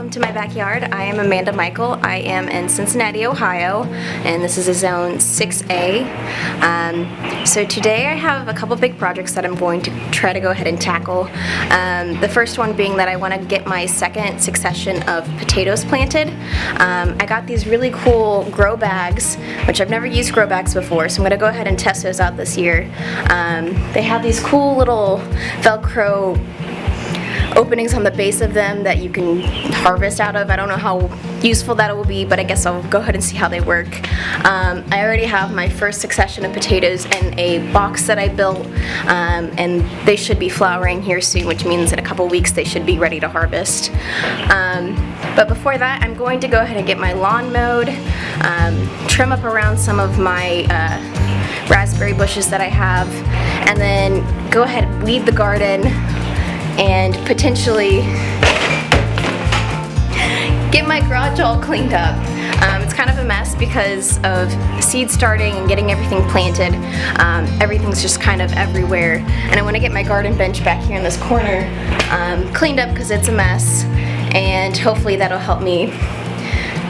welcome to my backyard. I am Amanda Michael. I am in Cincinnati, Ohio, and this is a zone 6A. So today I have a couple big projects that I'm going to try to go ahead and tackle. The first one being that I want to get my second succession of potatoes planted. I got these really cool grow bags, which I've never used grow bags before, so I'm going to go ahead and test those out this year. They have these cool little Velcro openings on the base of them that you can harvest out of. I don't know how useful that will be, but I guess I'll go ahead and see how they work. I already have my first succession of potatoes in a box that I built, and they should be flowering here soon, which means in a couple weeks they should be ready to harvest. But before that, I'm going to go ahead and get my lawn mowed, trim up around some of my raspberry bushes that I have, and then go ahead and weed the garden and potentially get my garage all cleaned up. It's kind of a mess because of seed starting and getting everything planted. Everything's just kind of everywhere, and I want to get my garden bench back here in this corner cleaned up because it's a mess, and hopefully that'll help me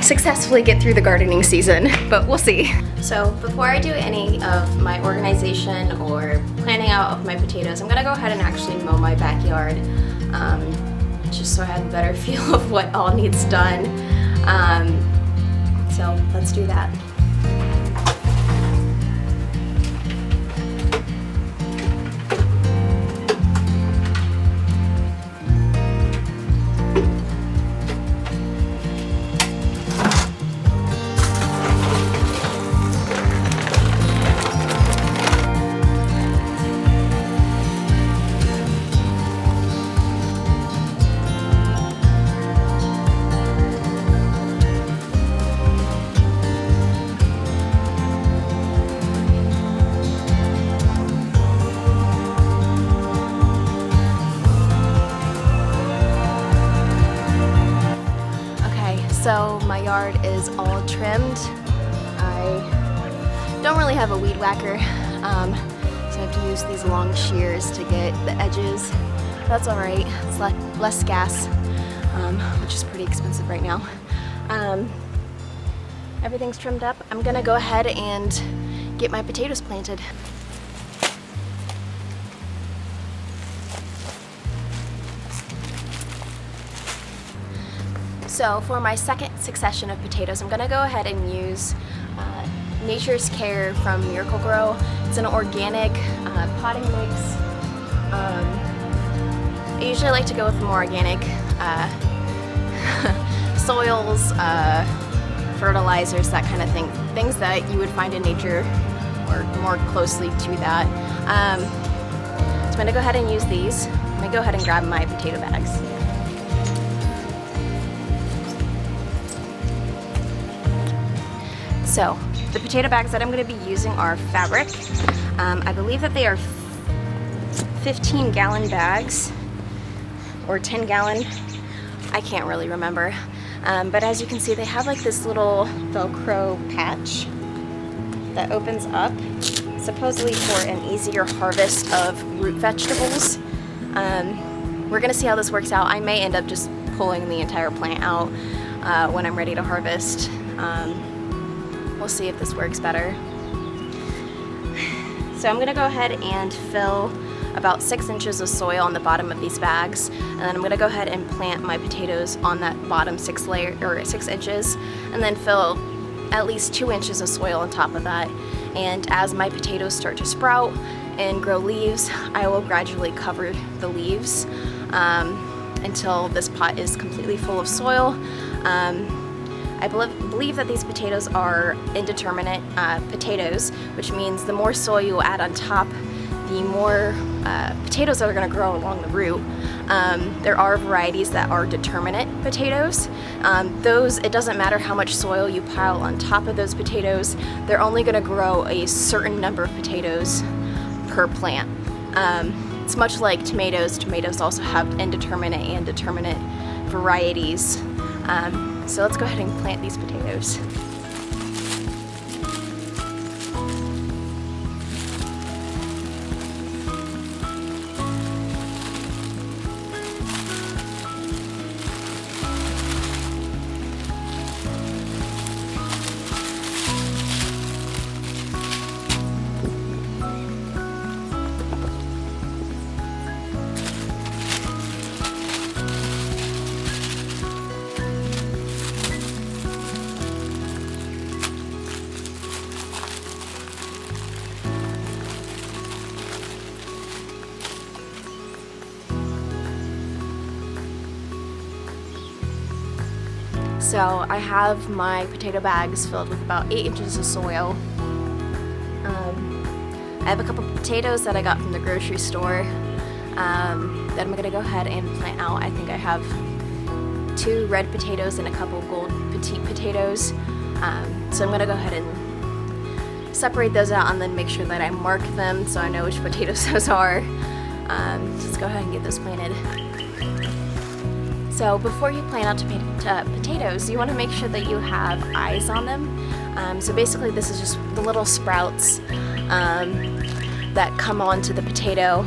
successfully get through the gardening season, but we'll see. So before I do any of my organization or planning out of my potatoes, I'm gonna go ahead and actually mow my backyard, just so I have a better feel of what all needs done. So let's do that. So my yard is all trimmed. I don't really have a weed whacker, so I have to use these long shears to get the edges. That's alright, it's less gas, which is pretty expensive right now. Everything's trimmed up. I'm gonna go ahead and get my potatoes planted. So for my second succession of potatoes, I'm gonna go ahead and use Nature's Care from Miracle Grow. It's an organic potting mix. I usually like to go with more organic soils, fertilizers, that kind of thing. Things that you would find in nature or more closely to that. So I'm gonna go ahead and use these. I'm gonna go ahead and grab my potato bags. So, the potato bags that I'm going to be using are fabric. I believe that they are 15-gallon bags, or 10-gallon, I can't really remember. But as you can see, they have like this little Velcro patch that opens up, supposedly for an easier harvest of root vegetables. We're going to see how this works out. I may end up just pulling the entire plant out when I'm ready to harvest. We'll see if this works better. So I'm going to go ahead and fill about 6 inches of soil on the bottom of these bags, and then I'm going to go ahead and plant my potatoes on that bottom 6 inches, and then fill at least 2 inches of soil on top of that. And as my potatoes start to sprout and grow leaves, I will gradually cover the leaves until this pot is completely full of soil. I believe that these potatoes are indeterminate potatoes, which means the more soil you add on top, the more potatoes that are going to grow along the root. There are varieties that are determinate potatoes. Those, it doesn't matter how much soil you pile on top of those potatoes, they're only going to grow a certain number of potatoes per plant. It's much like tomatoes. Tomatoes also have indeterminate and determinate varieties. So let's go ahead and plant these potatoes. So I have my potato bags filled with about 8 inches of soil. I have a couple potatoes that I got from the grocery store that I'm gonna go ahead and plant out. I think I have 2 red potatoes and a couple gold petite potatoes. So I'm gonna go ahead and separate those out and then make sure that I mark them so I know which potatoes those are. Let's go ahead and get those planted. So before you plant out potatoes, you want to make sure that you have eyes on them. So basically this is just the little sprouts that come onto the potato.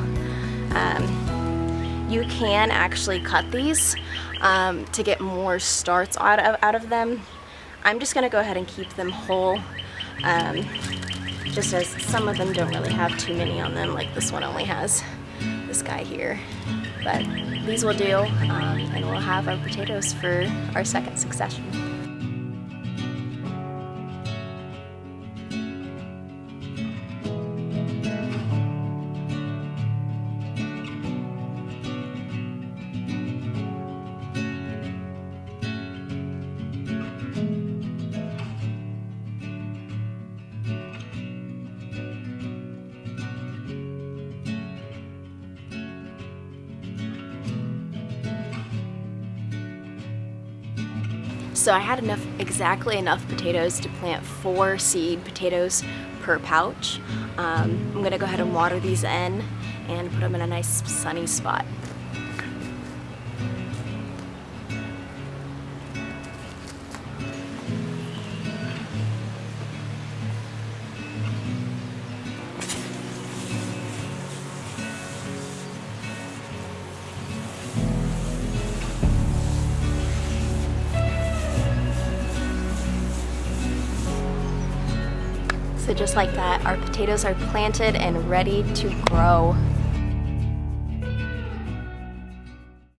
You can actually cut these to get more starts out of them. I'm just going to go ahead and keep them whole, just as some of them don't really have too many on them, like this one only has this guy here. But these will do, and we'll have our potatoes for our second succession. So I had exactly enough potatoes to plant 4 seed potatoes per pouch. I'm gonna go ahead and water these in and put them in a nice sunny spot. So just like that, our potatoes are planted and ready to grow.